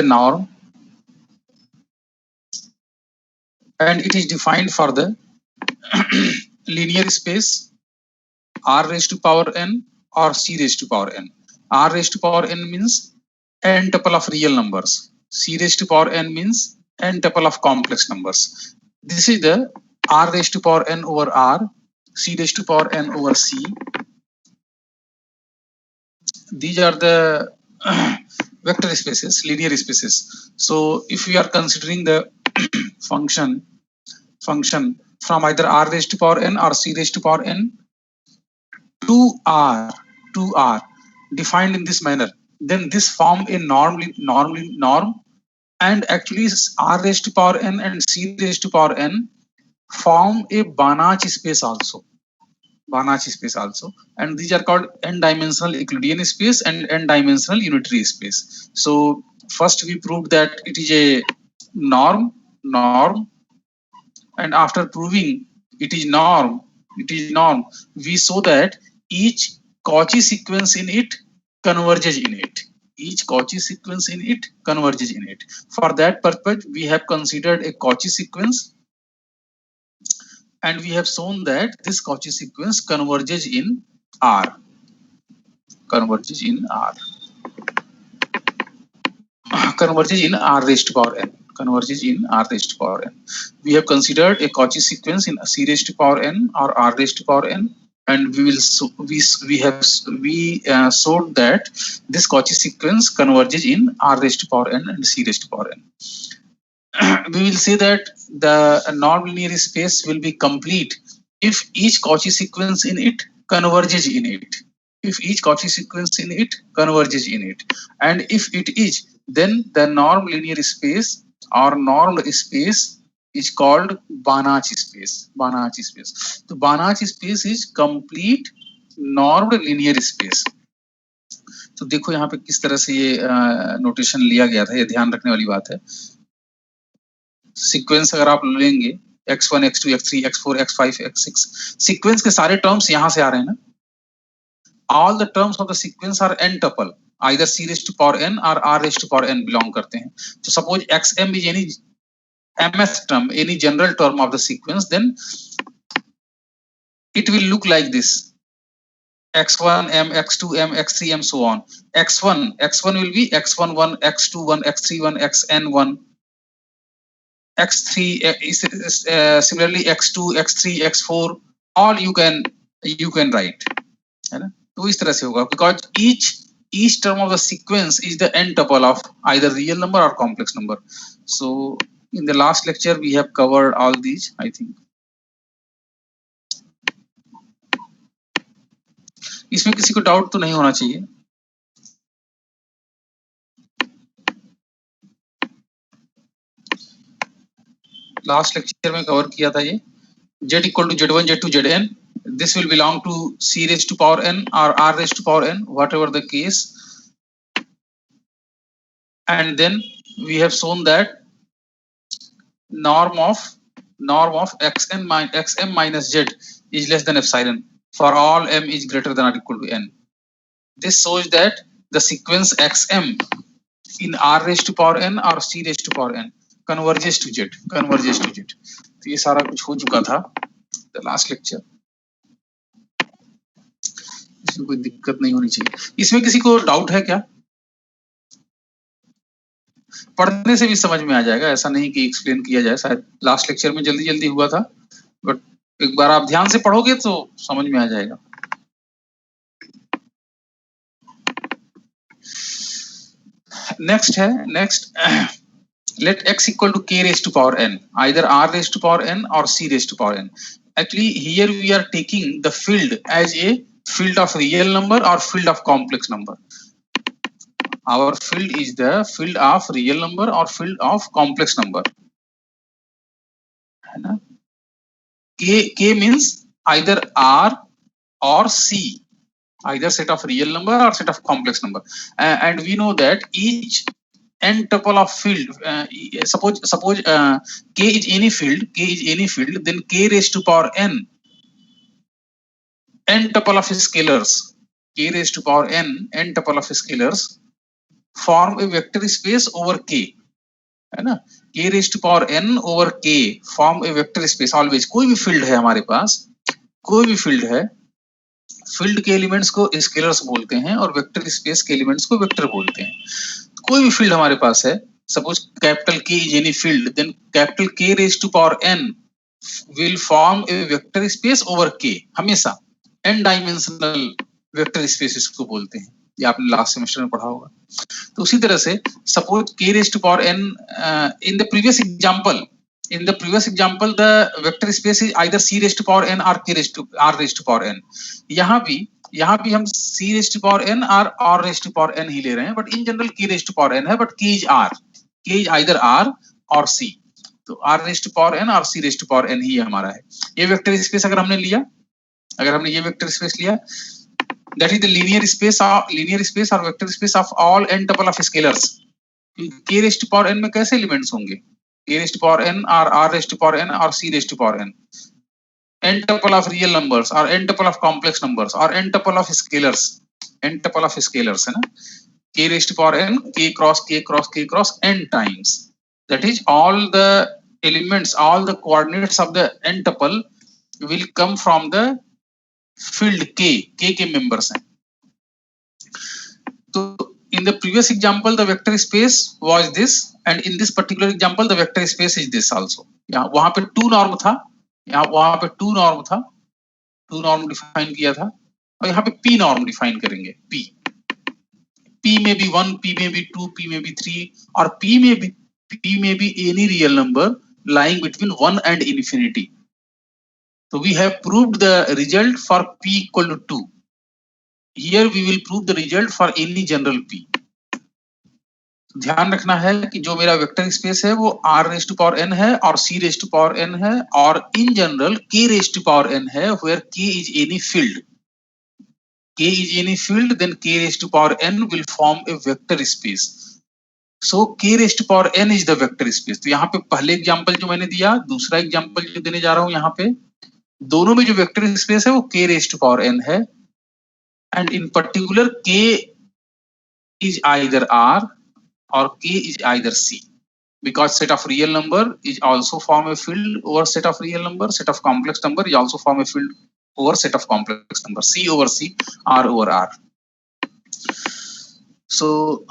the norm, and it is defined for the linear space r raised to power n or c raised to power n. R raised to power n means n tuple of real numbers. C raised to power n means n tuple of complex numbers. This is the r raised to power n over r, c raised to power n over c. These are the vector spaces, linear spaces. So if we are considering the function from either r raised to power n or c raised to power n to r defined in this manner, then this form a norm, and actually r raised to power n and c raised to power n form a Banach space also. And these are called n-dimensional Euclidean space and n-dimensional unitary space. So first we proved that it is a norm, and after proving it is norm, we saw that each Cauchy sequence in it converges in it. For that purpose, we have considered a Cauchy sequence, and we have shown that this Cauchy sequence converges in R. Converges in R raised to power n. We have considered a Cauchy sequence in C raised to power n or R raised to power n, and we showed that this Cauchy sequence converges in R raised to power n and C raised to power n. We will say that the non-linear space will be complete if each Cauchy sequence in it converges in it. And if it is, then the norm linear space or normed space is called Banach space. So Banach space is complete normed linear space. तो देखो यहाँ पे किस तरह से ये notation लिया गया था, ये ध्यान रखने वाली बात है. सीक्वेंस अगर आप लेंगे x1, x2, x3, x4, x5, x6, sequence के सारे टर्म्स यहाँ से आ रहे हैं ना. All the terms of the sequence are n tuple, either c raised to power n or r raised to power n belong करते हैं. So suppose xm is any mth term, any general term of the sequence, then it will look like this: x1m, x2m, x3m, so on. x1 will be x11, x21, x31, xn1. x3 is similarly x2, x3, x4. All you can write, है ना. तो इस तरह से होगा, because each term of the sequence is the n tuple of either real number or complex number. So in the last lecture we have covered all these, I think. इसमें किसी को डाउट तो नहीं होना चाहिए. लास्ट लेक्चर में cover किया था ये. z equal to z1, z2, zn. This will belong to c raised to power n or r raised to power n, whatever the case. And then we have shown that norm of xm minus z is less than epsilon for all m is greater than or equal to n. This shows that the sequence xm in r raised to power n or c raised to power n converges to z. तो ये सारा कुछ हो चुका था the last lecture. इसमें कोई दिक्कत नहीं होनी चाहिए. इसमें किसी को डाउट है क्या? पढ़ने से भी समझ में आ जाएगा, ऐसा नहीं कि एक्सप्लेन किया जाए. शायद लास्ट लेक्चर में जल्दी हुआ था, बट एक बार आप ध्यान से पढ़ोगे तो समझ में आ जाएगा. Next let x equal to k raised to power n, either r raised to power n or c raised to power n. Actually here we are taking the field as a field of real number or field of complex number. Our field is the field of real number or field of complex number. K means either r or c, either set of real number or set of complex number. And we know that each n tuple of field, suppose k is any field, then k raised to power n tuple of scalars, k raised to power n tuple of scalars form a vector space over k, है ना, k raised to power n over k form a vector space always। कोई भी field है हमारे पास, कोई भी field है, field के एलिमेंट्स को स्केलर्स बोलते हैं और वेक्टर स्पेस के एलिमेंट्स को वेक्टर बोलते हैं। कोई भी फील्ड हमारे पास है, suppose capital K is any field, then capital K raise to power n will form a vector space over K, हमेशा n डायमेंशनल वेक्टर स्पेस इसको बोलते हैं, ये आपने लास्ट सेमेस्टर में पढ़ा होगा। तो उसी तरह से suppose K raise to power n, in the previous example, the vector space is either C raised to power n or K raised to R raised to power n। यहाँ भी हम C raised to power n और R raised to power n ही ले रहे हैं, but in general K raised to power n है, but K is either R और C, तो R raised to power n और C raised to power n ही हमारा है। ये वेक्टर स्पेस अगर हमने लिया, अगर हमने ये वेक्टर स्पेस लिया, that is the linear space or vector space of all n tuple of scalars। K raised to power n में कैसे एलिमेंट्स होंगे, A raised to power n or R raised to power n or C raised to power n, n tuple of real numbers or n tuple of complex numbers or n tuple of scalars, है ना, K raised to power n, K cross K cross K cross n times, that is all the elements, all the coordinates of the n tuple will come from the field K के members हैं। तो in the previous example the vector space was this, and in this particular example the vector space is this also। यहाँ वहां पे 2 norm था, यहाँ वहां पे 2 नॉर्म था, 2 नॉर्म डिफाइन किया था, और यहाँ पे p नॉर्म डिफाइन करेंगे। p में भी 1, p में भी 2, p में भी 3, और p में भी any real number lying between 1 and infinity। So we have proved the result for p equal to 2। Here we will prove the result for any general p। ध्यान रखना है कि जो मेरा वेक्टर स्पेस है वो R raise to power n है और C raise to power n है, और in general K raise to power n है, where K is any field, then K raised to power n will form a vector space। So K raised to power n is the vector space। तो यहाँ पे पहले example जो मैंने दिया, दूसरा example जो देने जा रहा हूँ, यहाँ पे दोनों में जो वेक्टर स्पेस है वो K raised to power n है, and in particular K is either R or K is either C, because set of real number is also form a field over set of real number, set of complex number is also form a field over set of complex number, C over C, R over R। So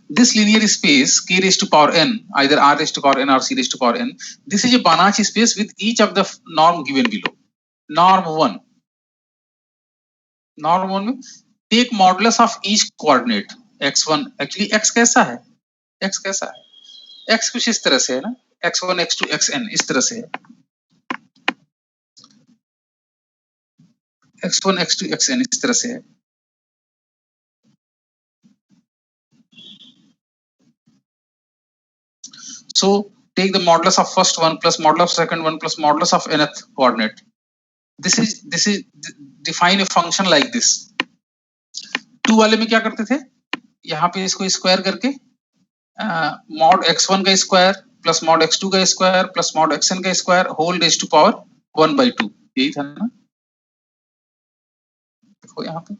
this linear space K raised to power n, either R raised to power n or C raised to power n, this is a Banach space with each of the norm given below। Norm 1 में take modulus of each coordinate x1, actually x कैसा है, x कुछ इस तरह से है ना, x1 x2 xn इस तरह से है, x1 x2 xn इस तरह से है। So take the modulus of first one plus modulus of second one plus modulus of nth coordinate। This is define a function like this। 2 वाले में क्या करते थे, यहाँ पे इसको स्क्वायर करके मॉड x1 का स्क्वायर प्लस मॉड x2 का स्क्वायर प्लस मॉड xn का square whole raise to power 1/2, यही था ना। देखो यहाँ पे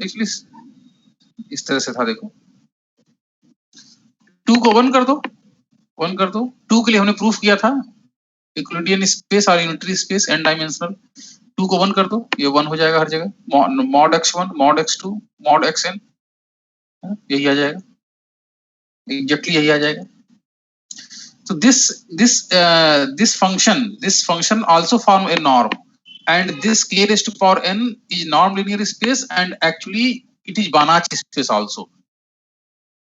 एक्चुअली इस तरह से था, देखो 2 को 1 कर दो, 2 के लिए हमने प्रूफ किया था यूक्लिडियन स्पेस और यूनिटरी स्पेस n डायमेंशनल। 2 को 1 कर दो, ये 1 हो जाएगा हर जगह, mod x1 mod x2 mod xn, यही आ जाएगा, एग्जैक्टली यही आ जाएगा। So this function also form a norm, and this K raised to power n is norm linear space, and actually it is Banach space also,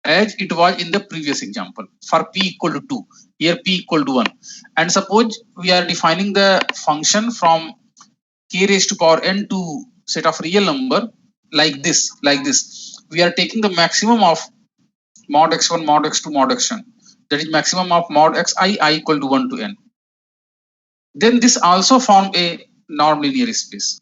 as it was in the previous example for p equal to 2, here p equal to 1। And suppose we are defining the function from K raised to power n to set of real number like this, we are taking the maximum of mod x1 mod x2 mod xn, that is maximum of mod xi I equal to 1 to n, then this also form a norm linear space।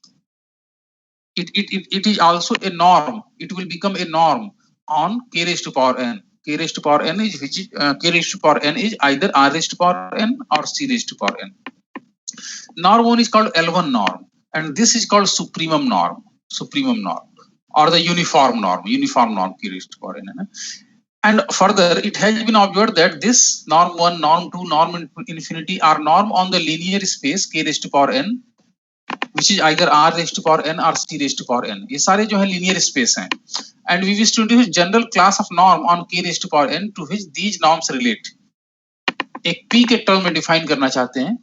It is also a norm, it will become a norm on K raised to power n। K raised to power n is K raised to power n is either R raised to power n or C raised to power n। Norm 1 is called L1 norm, and this is called supremum norm or the uniform norm k raised to power n. And further, it has been observed that this norm 1, norm 2, norm infinity are norm on the linear space k raised to power n, which is either r raised to power n or c raised to power n. ये सारे जो है linear space हैं. And we wish to introduce general class of norm on k raised to power n to which these norms relate. एक p के term में define करना चाहते हैं,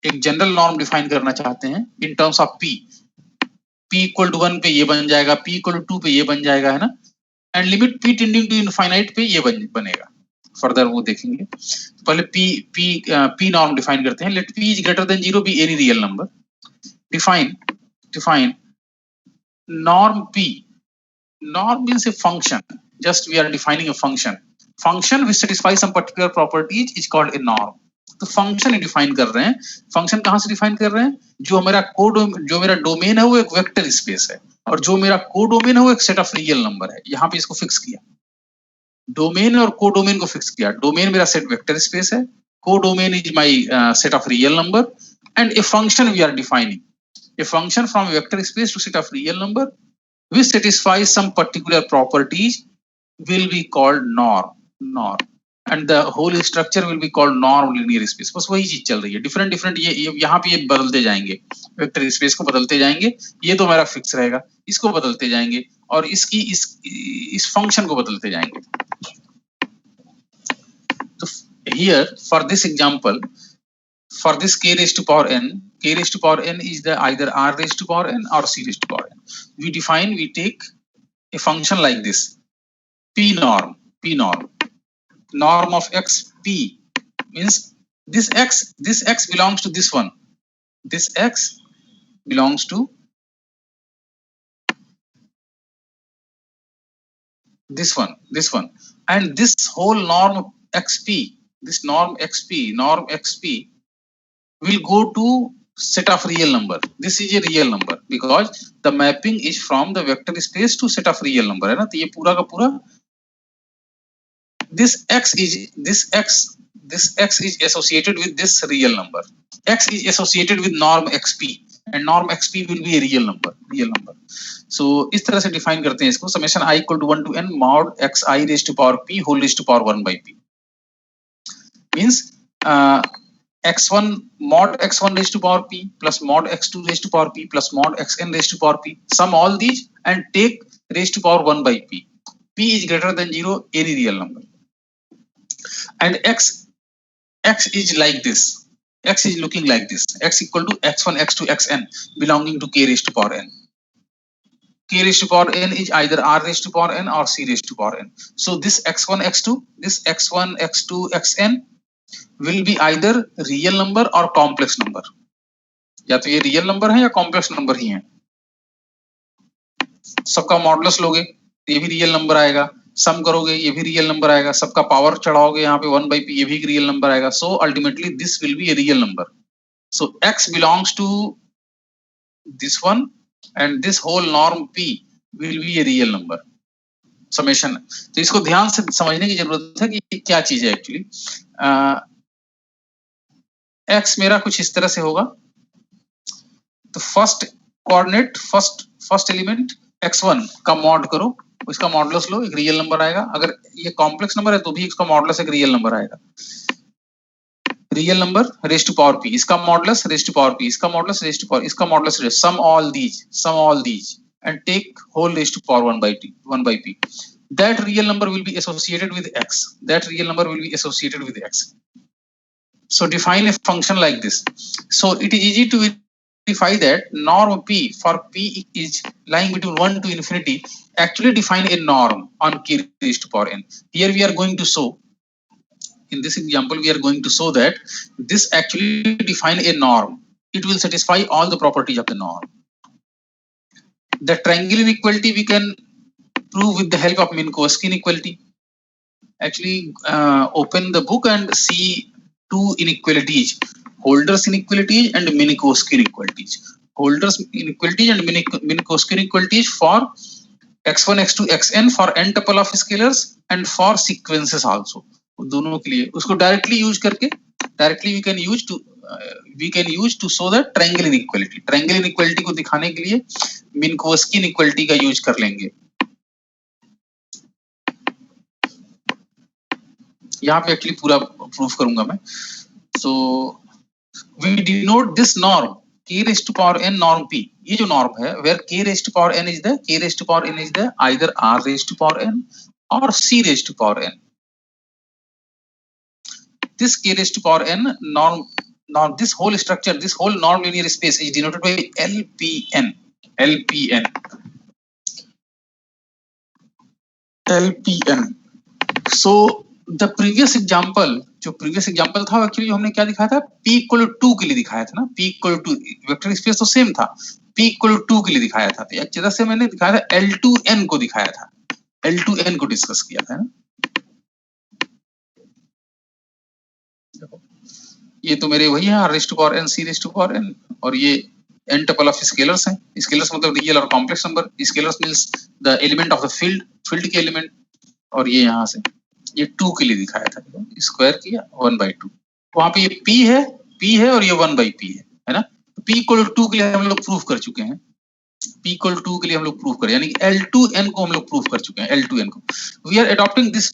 एक जनरल नॉर्म डिफाइन करना चाहते हैं in terms of p. p equal to 1 पे ये बन जाएगा, p इक्वल टू 2 पे ये बन जाएगा, है ना. And limit p tending to infinite पे ये बनेगा. फर्दर वो देखेंगे. तो पहले p नॉर्म डिफाइन करते हैं. Let p is greater than 0 be any real number. Define norm p. Norm means a function. Just we are defining a function. Function which satisfies some particular properties is called a norm. तो function define कर रहे हैं. Function कहां से define कर रहे हैं? जो मेरा डोमेन है वो एक वेक्टर स्पेस है, और जो मेरा कोडोमेन है वो एक सेट ऑफ रियल नंबर है. यहाँ पे इसको फिक्स किया, डोमेन और कोडोमेन को फिक्स किया. डोमेन मेरा सेट वेक्टर स्पेस है, codomain is my set of real number, and a function we are defining. A function from a vector space to set of real number which satisfies some particular properties will be called norm, and the whole structure will be called norm linear space. बस वही चीज चल रही है. Different ये यहाँ पे ये बदलते जाएंगे, वेक्टर स्पेस को बदलते जाएंगे. ये तो मेरा फिक्स रहेगा, इसको बदलते जाएंगे, और इस फंक्शन को बदलते जाएंगे. तो here for this example, for this k raised to power n is the either r raised to power n or c raised to power n. We take a function like this, p norm of x. P means this x belongs to this one. This x belongs to this one, and this whole norm xp, this norm xp will go to set of real number. This is a real number because the mapping is from the vector space to set of real number, है ना. तो ये पूरा का पूरा this x is associated with this real number. X is associated with norm xp, and norm xp will be a real number. So इस तरह से डिफाइन करते हैं इसको. summation I equal to 1 to n mod x I raised to power p whole raised to power 1 by p means x1 mod x1 raised to power p plus mod x2 raised to power p plus mod xn raised to power p. Sum all these and take raised to power 1 by p. P is greater than 0 any real number, and x is like this. X is looking like this. X equal to x1 x2 xn belonging to k raised to power n. K raised to power n is either r raised to power n or c raised to power n. So this x1 x2, this x1 x2 xn will be either real number or complex number. या तो ये real number है या complex number ही है. सबका modulus लोगे तो ये भी रियल नंबर आएगा, सम करोगे ये भी रियल नंबर आएगा, सबका पावर चढ़ाओगे यहाँ पे 1 by p ये भी एक रियल नंबर आएगा. So ultimately this will B a real number. So x belongs to this one and this whole norm p will be a real number. Summation. तो इसको ध्यान से समझने की जरूरत है कि क्या चीज है एक्चुअली. x मेरा कुछ इस तरह से होगा. तो first coordinate first element x1 का मॉड करो, उसका मॉडुलस लो, एक रियल नंबर आएगा. अगर ये कॉम्प्लेक्स नंबर है तो भी इसका मॉडुलस एक रियल नंबर आएगा. Real number raise to power p, इसका modulus raise to power p, इसका मॉडुलस रेज़ टू पावर, इसका modulus raise. Sum all these and take whole raised to power 1 by p. That real number will be associated with x. So define a function like this. So it is easy to verify that norm p for p is lying between 1 to infinity actually define a norm on k raised to power n. Here we are going to show, in this example we are going to show that this actually define a norm. It will satisfy all the properties of the norm. The triangle inequality we can prove with the help of Minkowski inequality. Actually open the book and see two inequalities, Holder's inequality and Minkowski inequalities. Holder's inequality and Minkowski inequalities for x1 x2 xn for n tuple of scalars and for sequences also. दोनों के लिए उसको directly use करके we can use to we can use to show the triangle inequality. Triangle inequality को दिखाने के लिए Minkowski inequality का यूज कर लेंगे। यहाँ पे एक्चुअली पूरा प्रूफ करूंगा मैं। So we denote this norm k raised to power n norm p, ये जो नॉर्म है where k raised to power n is the either r raised to power n or c raised to power n. This k raised to power n norm, this whole structure, this whole norm linear space is denoted by LPN. So the previous example, जो previous example था actually हमने क्या दिखाया था, p equal to 2 के लिए दिखाया था ना, p equal to vector space तो सेम था, p equal to 2 के लिए दिखाया था। तो एक तरह से मैंने दिखाया था L2n को दिखाया था, L2n को डिस्कस किया था ना। ये तो मेरे वही है r raised to power n, c raised to power n, और ये n टपल ऑफ स्केलर्स हैं। स्केलर्स मतलब रियल और complex number. Scalars means the element of the field के एलिमेंट। और ये यहाँ से ये 2 के लिए दिखाया था, स्क्वायर किया 1/2। वहां पे ये p है और ये 1/p है ना। तो p इक्वल टू 2 के लिए हम लोग प्रूफ कर चुके हैं, p इक्वल टू 2 के लिए हम लोग प्रूफ करें, यानी कि L2n को हम लोग प्रूफ कर चुके हैं। L2n को we are adopting this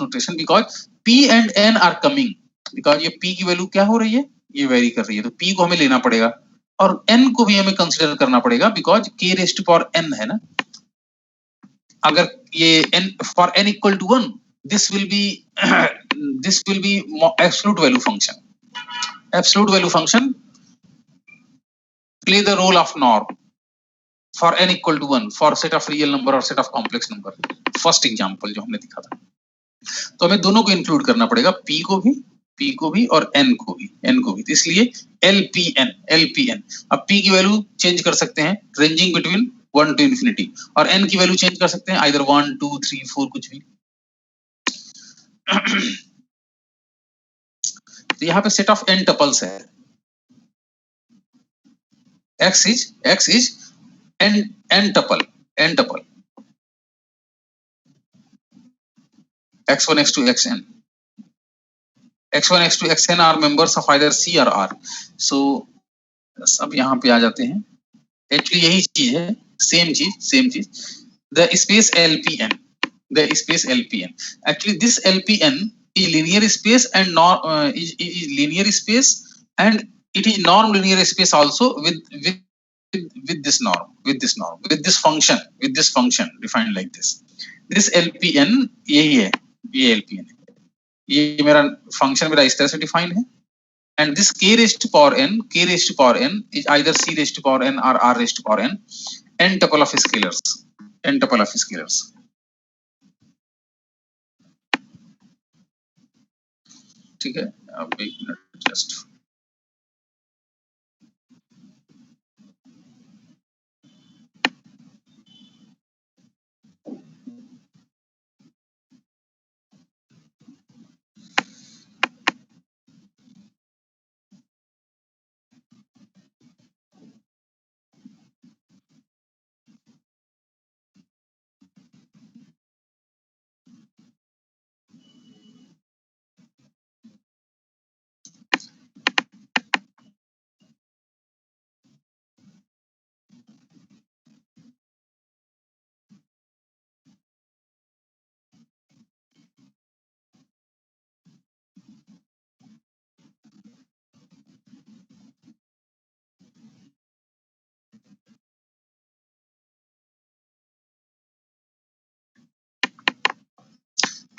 notation because p and n are coming, because ये p की वैल्यू क्या हो रही है, ये वेरी कर रही है, तो p को हमें लेना पड़ेगा और n को भी हमें कंसीडर करना पड़ेगा because k raised to power n है ना। अगर ये n for n equal to 1, this will be absolute value function play the role of norm for n equal to 1 for set of real number or set of complex number। First example जो हमने दिखा था, तो हमें दोनों को include करना पड़ेगा, p को भी और n को भी। तो इसलिए LPN। अब p की वैल्यू चेंज कर सकते हैं रेंजिंग बिटवीन 1 to infinity, और n की वैल्यू चेंज कर सकते हैं आइदर 1 2 3 4 कुछ भी। तो यहाँ पे सेट ऑफ n टपल्स है, x is n tuple x1 x2 xn are members of either C or R। so अब यहाँ पे आ जाते हैं, एक्चुअली यही चीज है, सेम चीज the space LPN actually this LPN is linear space and is linear space, and it is norm linear space also with this function defined like this LPN यही है, ये LPN है, ये मेरा फंक्शन मेरा इस तरह से डिफाइन है। and this k raised to power n is either c raised to power n or r raised to power n tuple of scalars। ठीक है, अब एक minute just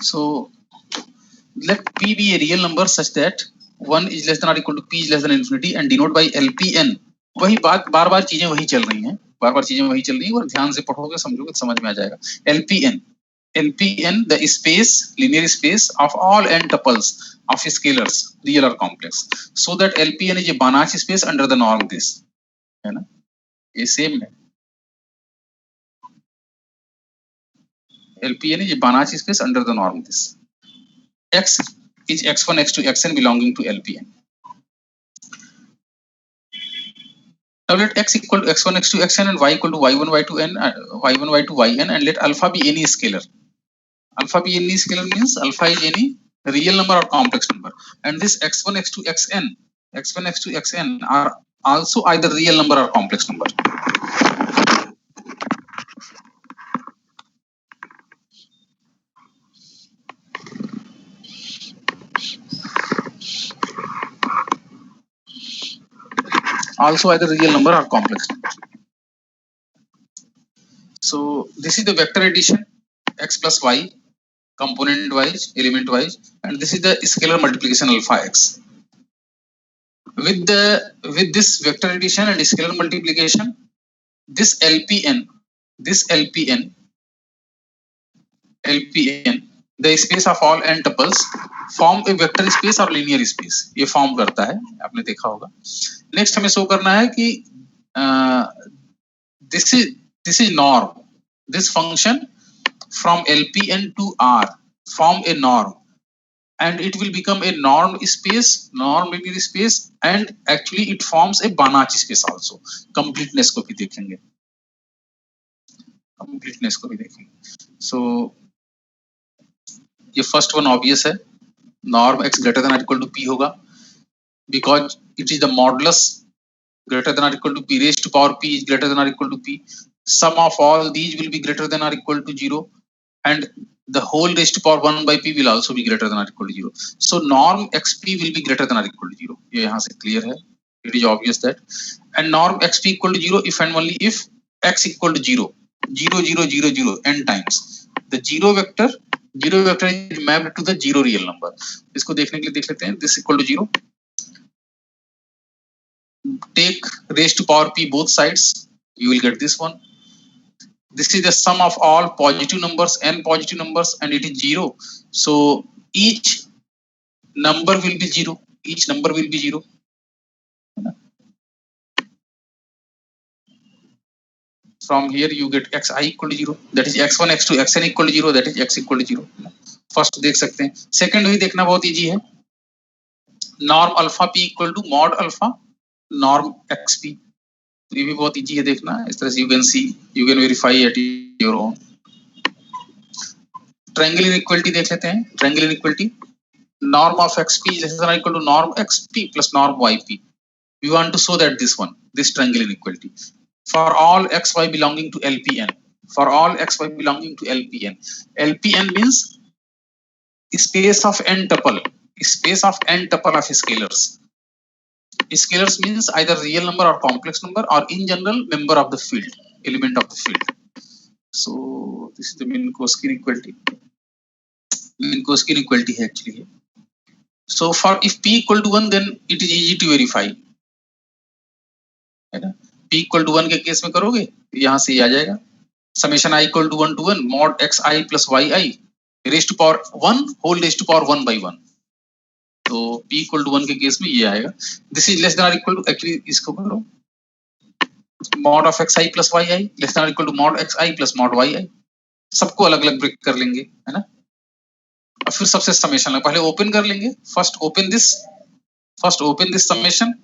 so let p be a real number such that 1 is less than or equal to p is less than infinity and denote by LPN। वही बात बार-बार चीजें वही चल रही हैं, और ध्यान से पढ़ोगे समझोगे तो समझ में आ जाएगा। LPN the space, linear space of all n tuples of scalars real or complex, so that LPN is a Banach space under the norm this, है ना, ये सेम है। LPN is a Banach space under the norm this। X is x1 x2 xn belonging to LPN। now let x equal to x1 x2 xn and y equal to y1 y2 n y1 y2 yn, and let alpha be any scalar। alpha be any scalar means alpha is any real number or complex number, and this x1, x2, xn are also either real number or complex number. Also either real number or complex number. So this is the vector addition, x plus y, component wise, element wise, and this is the scalar multiplication alpha x. With this vector addition and scalar multiplication, this LPN, the space of all n tuples form a vector space और linear space, ये form करता है, आपने देखा होगा. Next हमें show करना है कि this is norm. This function from LPN to R form a norm, and it will become a norm linear space, and actually it forms a Banach space also. Completeness को भी देखेंगे. So ये first one obvious है, norm x greater than or equal to p होगा, because it is the modulus greater than or equal to p raised to power p is greater than or equal to p. Sum of all these will be greater than or equal to 0, and the whole raised to power 1 by p will also be greater than or equal to 0. So norm xp will be greater than or equal to 0. ये यहाँ से clear है. It is obvious that. And norm xp equal to 0 if and only if x equal to 0, 0, 0, 0, 0 n times. The zero vector is mapped to the zero real number. इसको देखने के लिए देख लेते हैं. This equal to 0. Take raised to power p both sides, you will get this one. This is the sum of all positive numbers, n positive numbers, and it is 0. So each number will be 0. From here you get xi equal to 0, that is x1, x2, xn equal to 0, that is x equal to 0. First देख सकते हैं. Second भी देखना बहुत easy है. Norm alpha p equal to mod alpha norm xp. ये भी बहुत इजी है देखना. इस तरह से you can see, you can verify at your own. Triangle inequality देख लेते हैं. Triangle inequality, norm of xp is less than or equal to norm xp plus norm yp. We want to show that this triangle inequality for all xy belonging to LPN. LPN means space of n tuple of scalars. Scalars means either real number or complex number, or in general member of the field, element of the field. So this is the Minkowski inequality. Minkowski inequality है actually. So for if p equal to 1, then it is easy to verify. है ना? p equal to 1 के case में करोगे, यहाँ से ये आ जाएगा. Summation I equal to 1 to 1 mod xi plus yi raised to power 1 whole raised to power 1 by 1. तो p equal to 1 के केस में ये आएगा. This is less than or equal to, actually इसको करो mod of xi plus yi less than or equal to mod xi plus mod yi. सबको अलग अलग ब्रेक कर लेंगे, है ना. और फिर सबसे समेशन लगा, पहले ओपन कर लेंगे. First open this summation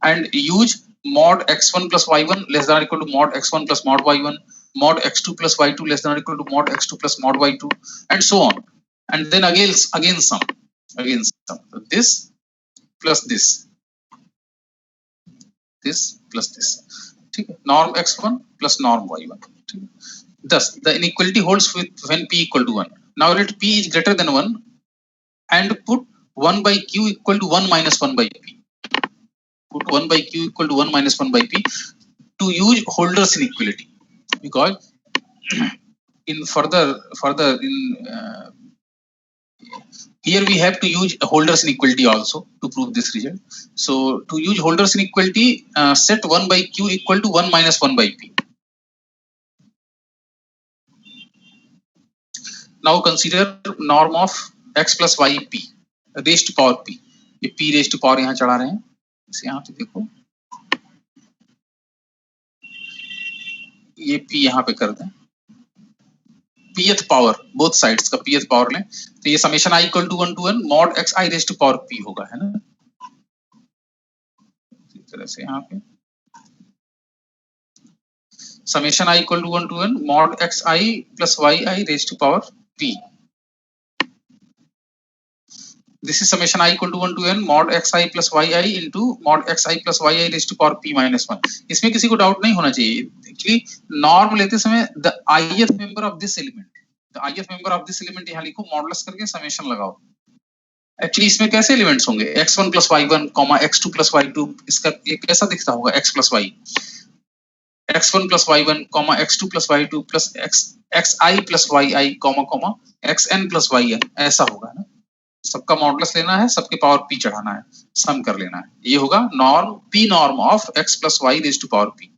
and use mod x1 plus y1 less than or equal to mod x1 plus mod y1, mod x2 plus y2 less than or equal to mod x2 plus mod y2, and so on. And then again sum. This plus this plus this. ठीक है. Norm x1 plus norm y1. ठीक है. Thus the inequality holds with when p equal to 1. Now let p is greater than 1 and put 1 by q equal to 1 minus 1 by p. Put 1 by q equal to 1 minus 1 by p to use Holder's inequality, because in further in here we have to use Holder's inequality also to prove this result. So to use Holder's inequality, set 1 by q equal to 1 minus 1 by p. Now consider norm of x plus y p raised to power p. ये p raised to power यहाँ चढ़ा रहे हैं. इसे यहाँ पे देखो, ये p यहाँ पे कर दें. pth पावर बोथ साइड्स का pth पावर लें, तो ये summation i equal to 1 to 1 mod xi raised to power p होगा, है ना. इस तरह से यहाँ पे summation i equal to 1 to 1 mod xi plus yi raised to power p. this is summation I equal to 1 to n mod xi plus yi into mod xi plus yi raised to power p minus 1. इसमें किसी को doubt नहीं होना चाहिए. Actually norm लेते समय the ith member of this element यहाँ लिखो, मॉडुलस करके समेशन लगाओ. एक्चुअली इसमें कैसे एलिमेंट्स होंगे, x1 plus y1, x2 plus y2. इसका ये कैसा दिखता होगा, x plus y, x1 plus y1, x2 plus y2 plus xi plus yi, xn plus yn, ऐसा होगा ना. सबका मॉडुलस लेना है, सबके पावर p चढ़ाना है, सम कर लेना है. ये होगा norm p norm of x plus y raised to power p.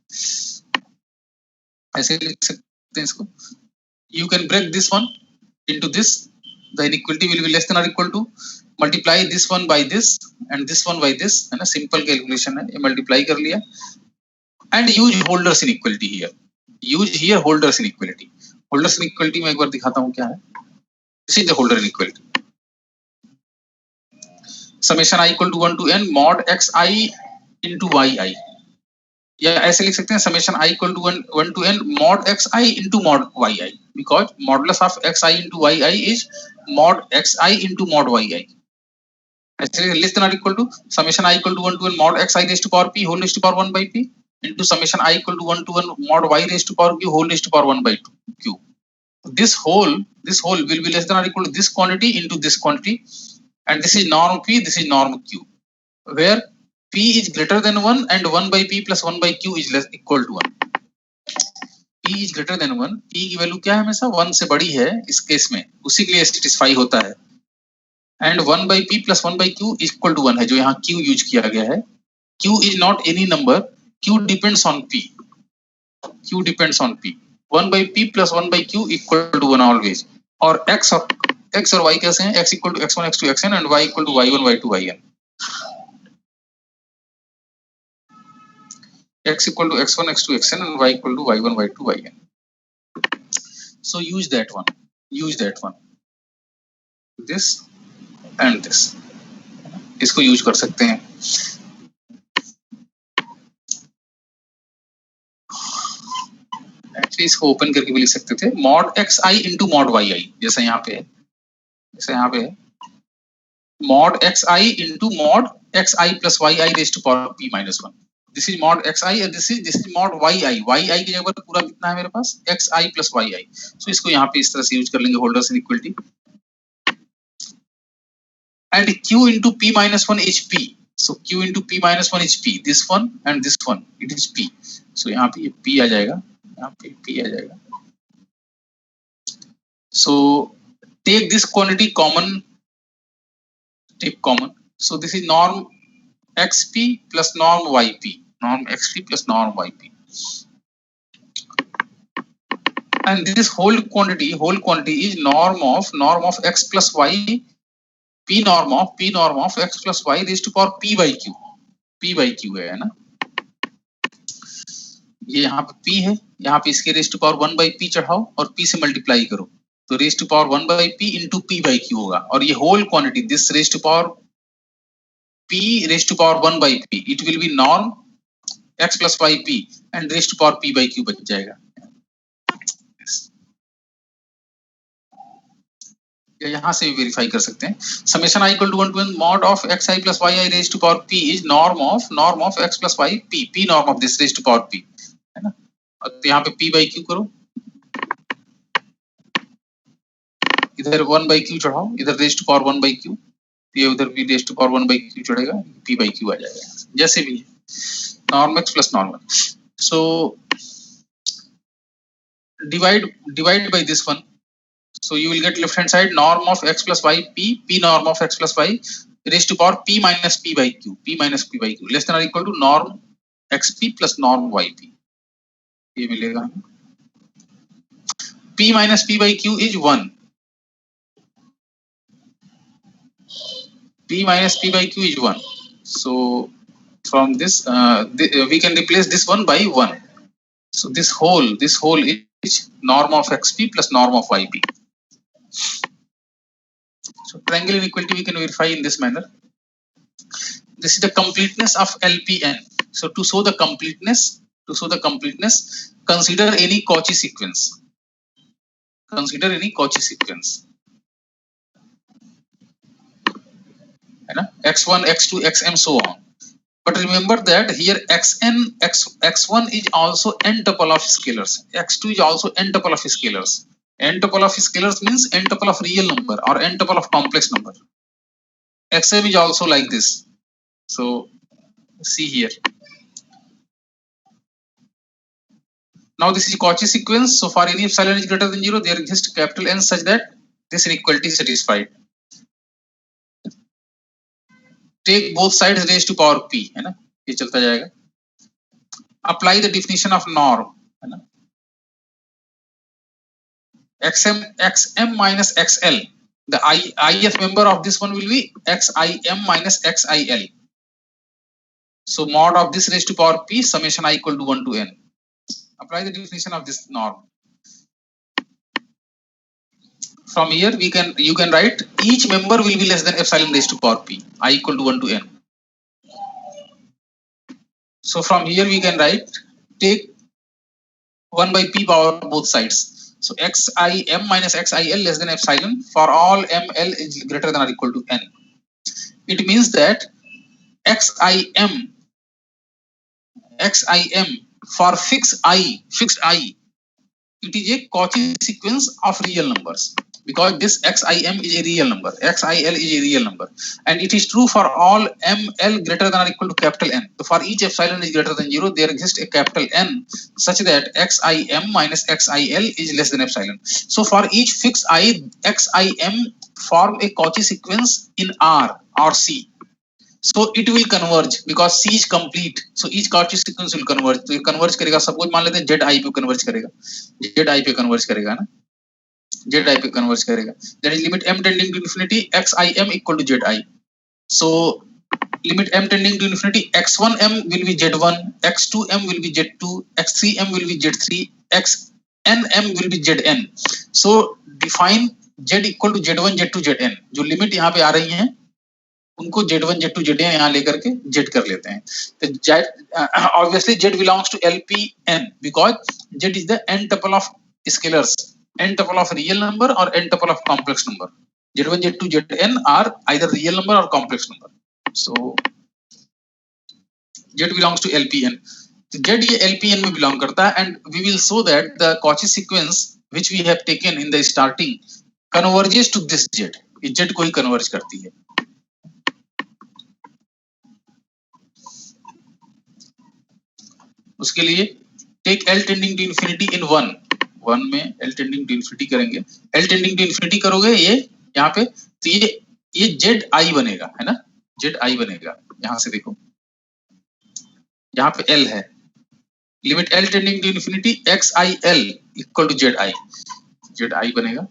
ऐसे लिख सकते हैं इसको. You can break this one into this. The inequality will be less than or equal to, multiply this one by this and this one by this, है ना. Simple calculation है, ये multiply कर लिया. And use Holder's inequality here. Use here Holder's inequality. Holder's inequality मैं एक बार दिखाता हूँ क्या है. This is the Holder inequality. Summation I equal to 1 to n mod xi into yi, या ऐसे लिख सकते हैं summation I equal to 1 to n mod xi into mod yi, because modulus of xi into yi is mod xi into mod yi. ऐसे less than or equal to summation I equal to 1 to n mod xi raised to power p whole raised to power 1 by p into summation I equal to 1 to n mod y raised to power q whole raised to power 1 by 2 q. This whole will be less than or equal to this quantity into this quantity, and this is norm p, this is norm q, where p is greater than 1 and 1 by p plus 1 by q is less equal to 1. p is greater than 1, p की value क्या है, हमेशा 1 से बड़ी है इस case में, उसी के लिए सेटिस्फाई होता है. And 1 by p plus 1 by q is equal to 1 है, जो यहाँ q यूज किया गया है. q is not any number, q depends on p, q depends on p. 1 by p plus 1 by q equal to 1 always. और x और y कैसे हैं, x equal to x1 x2 xn and y equal to y1 y2 yn. x equal to x1 x2 xn and y equal to y1 y2 yn. So use that one, this and this, इसको use कर सकते हैं. Actually इसको open करके भी लिख सकते थे, mod xi into mod yi, जैसा यहाँ पे है, mod xi into mod xi plus yi raised to power p minus 1. This is mod xi and this is mod yi. yi की जगह पर पूरा कितना है मेरे पास, xi plus yi. So इसको यहाँ पे इस तरह से यूज कर लेंगे, Holder's inequality. And q into p minus 1 is p. So q into p minus 1 is p. This one and this one, it is p. So यहाँ पे p आ जाएगा, यहाँ पे p आ जाएगा. So take this quantity common, take common. So this is norm xp plus norm yp, norm xp plus norm yp. And this whole quantity is norm of x plus y, p norm of x plus y raised to power p by q है ना. ये यहाँ पे p है, यहाँ पे इसके raised to power 1 by p चढ़ाओ और p से मल्टीप्लाई करो, तो raised to power 1 by p into p by q होगा. और ये whole quantity, this raised to power p raised to power 1 by p, it will be norm x plus yp and raised to power p by q बच जाएगा. यहाँ से भी verify कर सकते हैं. Summation i equal to 1 to n mod of xi plus yi raised to power p is norm of x plus y p norm of this raised to power p, है ना. और यहाँ पे p by q करो, इधर 1 by q चढ़ाओ, इधर raised to power 1 by q, ये उधर भी raised to power 1 by q चढ़ेगा, p by q आ जाएगा. जैसे भी norm x plus norm y. So divide by this one. So you will get left hand side norm of x plus y p norm of x plus y raised to power p minus p by q less than or equal to norm xp plus norm yp. ये मिलेगा, p minus p by q is 1, p minus p by q is 1. So from this we can replace this one by 1. So this whole is norm of xp plus norm of yp. So triangle inequality we can verify in this manner. This is the completeness of LPN. So to show the completeness, consider any Cauchy sequence. है ना, x1 x2 xm so on. But remember that here x1 is also n tuple of scalars, x2 is also n tuple of scalars. N tuple of scalars means n tuple of real number or n tuple of complex number. xm is also like this. So see here. Now this is Cauchy sequence. So for any epsilon is greater than 0, there exists capital N such that this inequality is satisfied. Take both sides raised to power p, है ना, ये चलता जाएगा. Apply the definition of norm, है ना. xm minus xl. The ith member of this one will be xim minus xil. So mod of this raised to power p summation I equal to 1 to n. Apply the definition of this norm. From here you can write each member will be less than epsilon raised to power p, I equal to 1 to n. So from here we can write take 1 by p power both sides. So xim minus xil less than epsilon for all ml is greater than or equal to n. It means that xim for fixed I, it is a Cauchy sequence of real numbers, because this xim is a real number, xil is a real number, and it is true for all ml greater than or equal to capital N. So for each epsilon is greater than 0, there exists a capital N such that xim minus xil is less than epsilon. So for each fixed I, xim form a Cauchy sequence in R or C. So it will converge because C is complete. So each Cauchy sequence will converge. तो ये converge करेगा, सब कुछ मान लेते हैं Z I पे converge करेगा, Z I पे converge करेगा ना, Z I पे converge करेगा. That is limit m tending to infinity xim equal to Zi. So limit m tending to infinity x1m will be Z1, x2m will be Z2, x3m will be Z3, xnm will be Zn. So define Z equal to Z1, Z2, Zn. जो limit यहाँ पे आ रही हैं उनको Z1, Z2, Zn यहाँ लेकर के Z कर लेते हैं. तो obviously Z belongs to LPN because Z is the n tuple of scalars, n tuple of real number or n tuple of complex number. Z1, Z2, Zn are either real number or complex number. So Z belongs to LPN. तो Z ये LPN में belong करता है, and we will show that the Cauchy sequence which we have taken in the starting converges to this Z. ये Z को ही converge करती है. उसके लिए take L tending to infinity in 1 में L टेंडिंग टू इंफिनिटी करेंगे. L tending to infinity करोगे ये यहाँ पे, तो ये Zi बनेगा, है ना, Zi बनेगा. यहाँ से देखो, यहाँ पे L है, limit L tending to infinity xil equal to Zi बनेगा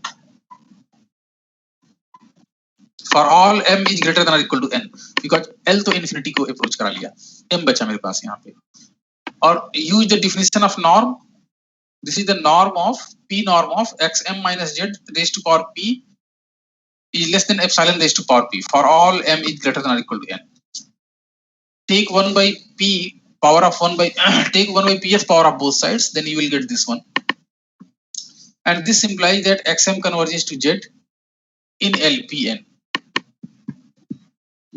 for all m is greater than और equal to n, because L तो इंफिनिटी को अप्रोच करा लिया, m बचा मेरे पास यहाँ पे. Or use the definition of norm. This is the norm of p norm of xm minus z raised to power p is less than epsilon raised to power p for all m is greater than or equal to n. Take 1 by p power of 1 by take 1 by ps power of both sides, then you will get this one. And this implies that xm converges to z in LPN.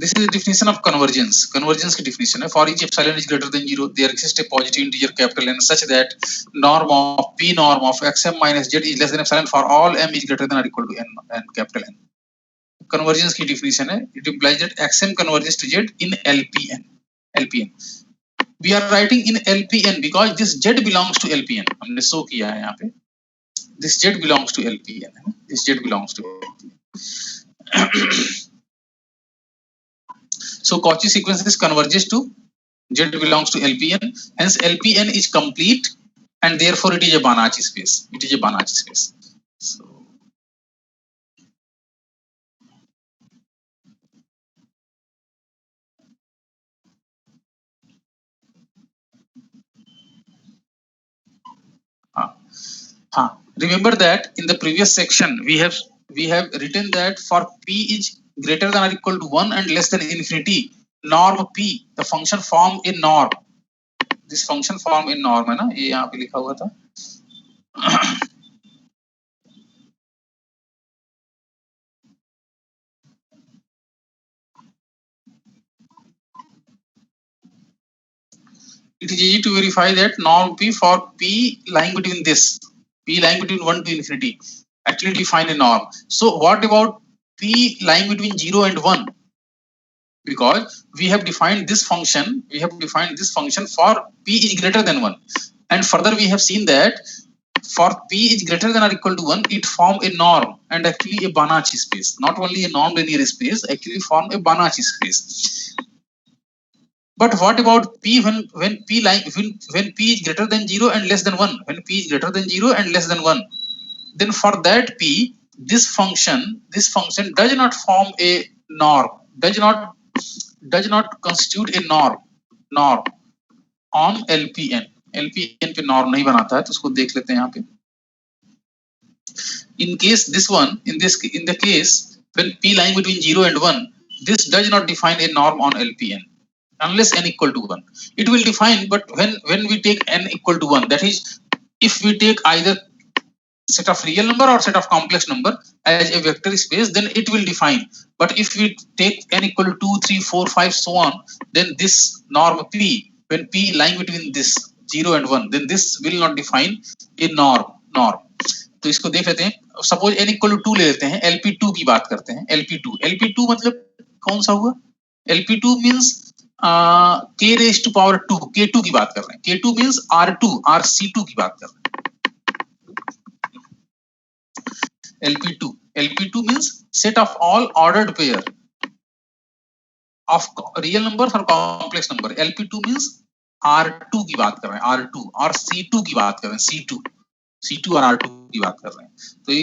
This is the definition of convergence. Convergence की definition है. For each epsilon is greater than 0, there exists a positive integer capital N such that norm of p norm of xm minus z is less than epsilon for all m is greater than or equal to n capital N. Convergence की definition है. It implies that xm converges to z in LPN. We are writing in LPN because this z belongs to LPN. हमने show किया है यहाँ पे. This z belongs to LPN. This z belongs to LPN. So Cauchy sequences converges to Z belongs to LPN. Hence LPN is complete and therefore it is a Banach space. It is a Banach space. So remember that in the previous section we have written that for p is greater than or equal to 1 and less than infinity, norm p, the function form in norm. This function form in norm है ना, ये यहाँ पे लिखा हुआ था. it is easy to verify that norm P for P lying between this, P lying between 1 to infinity, actually define a norm. So what about P lying between 0 and 1? Because we have defined this function, for P is greater than 1. And further we have seen that for P is greater than or equal to 1, it form a norm and actually a Banach space. Not only a non-linear space, actually form a Banach space. But what about P when P is greater than 0 and less than 1? When P is greater than 0 and less than 1, then for that P, this function does not form a norm, does not constitute a norm on LPN. LPN पे norm नहीं बनाता है, तो उसको देख लेते हैं यहाँ पे. In case this one, in the case when P lying between 0 and 1, this does not define a norm on LPN unless n equal to 1. It will define, but when we take n equal to 1, that is, if we take either set of real number or set of complex number as a vector space, then it will define. But if we take n equal to 2, 3, 4, 5, so on, then this norm P, when P lying between this 0 and 1, then this will not define a norm. तो इसको देख लेते हैं. Suppose n equal to 2 ले लेते हैं, LP2 की बात करते हैं. LP2 मतलब कौन सा हुआ? LP2 means k raise to power 2, K2 की बात कर रहे हैं. K2 मींस RC2 की बात कर रहे हैं. LP2 means set of all ordered pair of real numbers or complex number. LP2 means R2 की बात कर रहे हैं, R2 और C2 की बात कर रहे हैं, C2 और R2 की बात कर रहे हैं. तो ये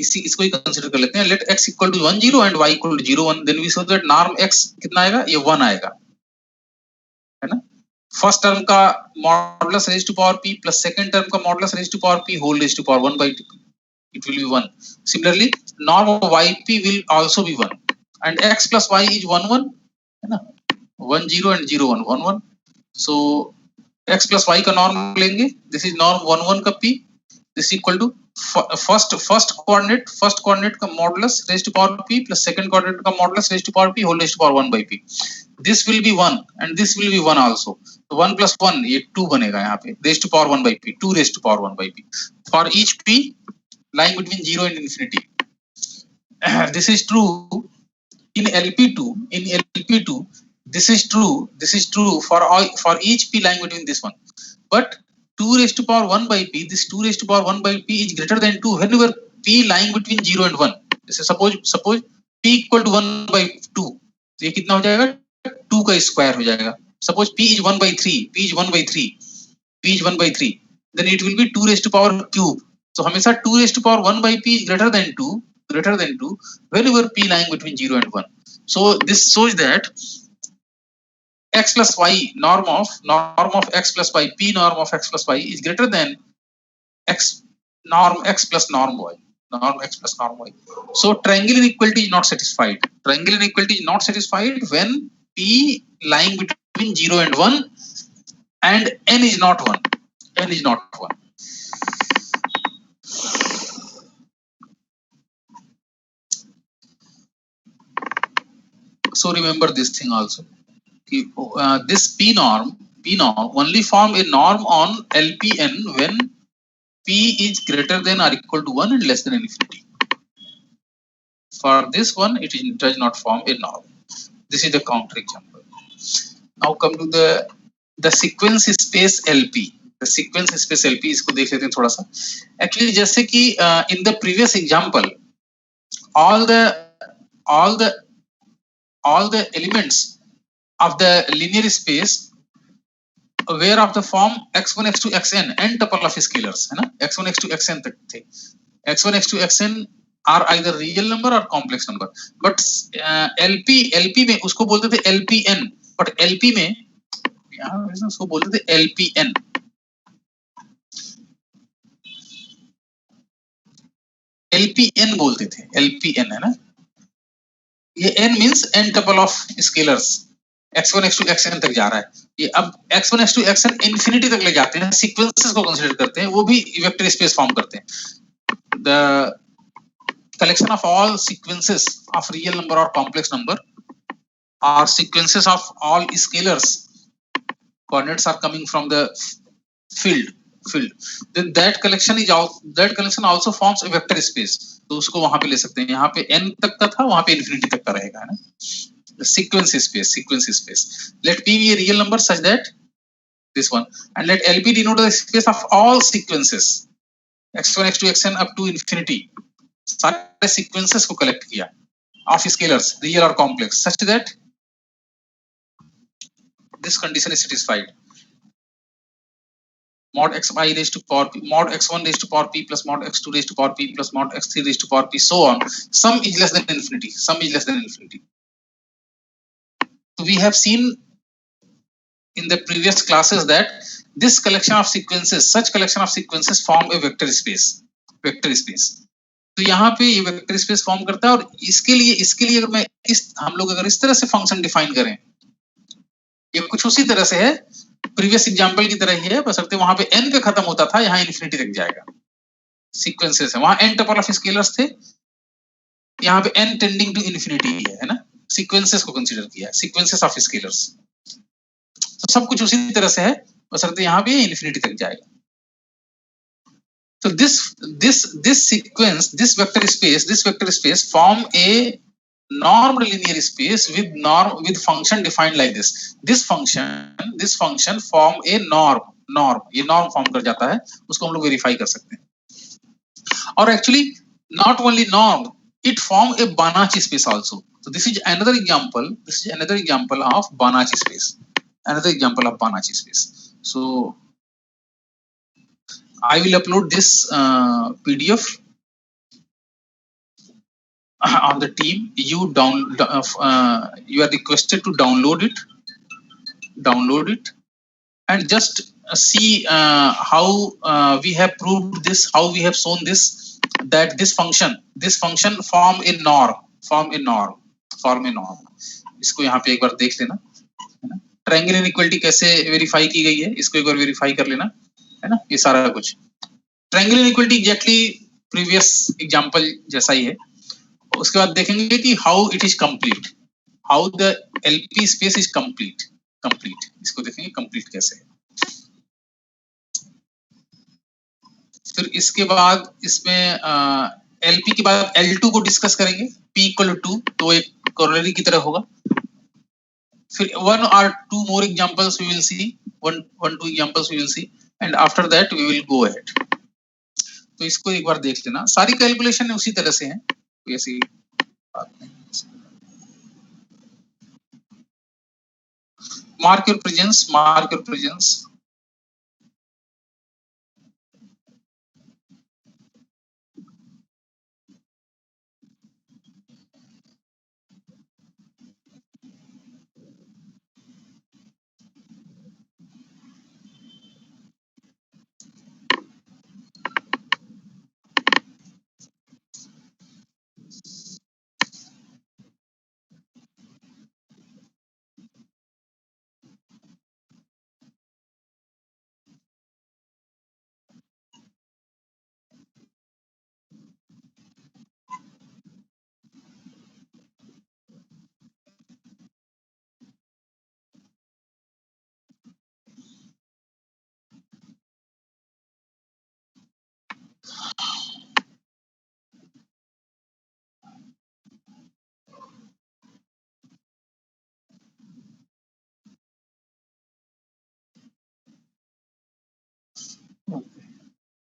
इसको ही कंसीडर कर लेते हैं. Let x equal to 1 0 and y equal to 0 1, then we so that norm x कितना आएगा? ये 1 आएगा, है ना. फर्स्ट टर्म का modulus raise to power p plus second term का modulus raise to power p whole raise to power 1 by 2. It will be 1. Similarly, norm of yp will also be 1, and x plus y is 1 1, है ना. 1 0 and 0 1 1 1. So x plus y का norm लेंगे. This is norm 1 1 का p. This is equal to first coordinate का modulus raise to power p plus second coordinate का modulus raise to power p whole raise to power 1 by p. This will be 1 and this will be 1 also. So 1 plus 1 ये 2 बनेगा यहाँ पे, raise to power 1 by p, 2 raised to power 1 by p. For each p lying between 0 and infinity. This is true in LP2. This is true for each p lying between this one. But 2 raised to power 1 by p, this 2 raised to power 1 by p is greater than 2 whenever p lying between 0 and 1. Suppose p equal to 1 by 2, तो ये कितना हो जाएगा? 2 का square हो जाएगा. Suppose p is 1 by 3, then it will be 2 raised to power cube. So हमेशा 2 raised to power 1 by p is greater than 2 whenever p lying between 0 and 1. So this shows that x plus y norm of x plus y, p norm of x plus y is greater than norm x plus norm y. So triangle inequality is not satisfied. When p lying between 0 and 1 and n is not 1. So remember this thing also. This p norm only form a norm on LPN when p is greater than or equal to 1 and less than infinity. For this one, it does not form a norm. This is the counter example. Now come to the sequence space LP. The sequence space LP, इसको देख लेते हैं थोड़ा सा. Actually, जैसे कि in the previous example, all the elements of the linear space were of the form x1 x2 xn, n tuple of scalars, है ना. x1 x2 xn तक थे. x1 x2 xn are either real number or complex number. But LP में उसको बोलते थे LPN. But LP में यहाँ उसको बोलते थे LPN. LPN बोलते थे, LPN, है ना. ये n means n tuple of scalars. x1 x2 xn तक जा रहा है. ये अब x1 x2 xn infinity तक ले जाते हैं, सीक्वेंसेस को कंसीडर करते हैं, वो भी वेक्टर स्पेस फॉर्म करते हैं. The collection of all sequences of real number or complex number or sequences of all scalars coordinates are coming from the field, then that collection also forms a vector space. तो उसको वहां पे ले सकते हैं, यहाँ पे n तक का था, वहां पे infinity तक का रहेगा, है ना. The sequence space. Let p be a real number such that this one, and let LP denote the space of all sequences x1 x2 xn up to infinity. सारे sequences को collect किया of scalars, real or complex, such that this condition is satisfied. Mod xi raised to power p, mod x1 raised to power p plus mod x2 raised to power p plus mod x3 raised to power p, so on. Sum is less than infinity. So we have seen in the previous classes that this collection of sequences, such collection of sequences form a vector space. तो यहाँ पे ये vector space form करता है, और इसके लिए अगर मैं हम लोग अगर इस तरह से फंक्शन डिफाइन करें, ये कुछ उसी तरह से है, प्रीवियस एग्जांपल की तरह ही है, बशर्ते वहां पे n पे खत्म होता था, यहाँ इन्फिनिटी तक जाएगा. सीक्वेंसेस है, वहां n टपल ऑफ स्केलर्स थे, यहाँ पे n टेंडिंग टू इन्फिनिटी है ना. सीक्वेंसेस को कंसीडर किया, सीक्वेंसेस ऑफ स्केलर्स. तो सब कुछ उसी तरह से है, बशर्ते यहाँ पे इन्फिनिटी तक जाएगा. So this sequence, this vector space form a normed linear space with function defined like this. This function form a norm. ये norm form कर जाता है, उसको हम लोग verify कर सकते हैं. और actually not only norm, it form a Banach space also. So this is another example of Banach space. So I will upload this PDF on the team. You are requested to download it, and just see how we have proved this, how we have shown this, that this function form a norm. इसको यहाँ पे एक बार देख लेना, है ना. Triangle inequality कैसे verify की गई है, इसको एक बार वेरीफाई कर लेना, है ना. ये सारा कुछ triangle inequality exactly previous example जैसा ही है. उसके बाद देखेंगे कि how it is complete, how the LP space is complete. इसको देखेंगे कंप्लीट कैसे है. फिर इसके बाद इसमें एलपी के बाद L2 को डिस्कस करेंगे. P इक्वल टू 2, तो एक कोरोलरी की तरह होगा. फिर 1 or 2 more examples we will see, 2 examples we will see, and after that we will go ahead. तो इसको एक बार देख लेना, सारी कैलकुलेशन उसी तरह से है, कोई ऐसी बात नहीं. Mark your presence.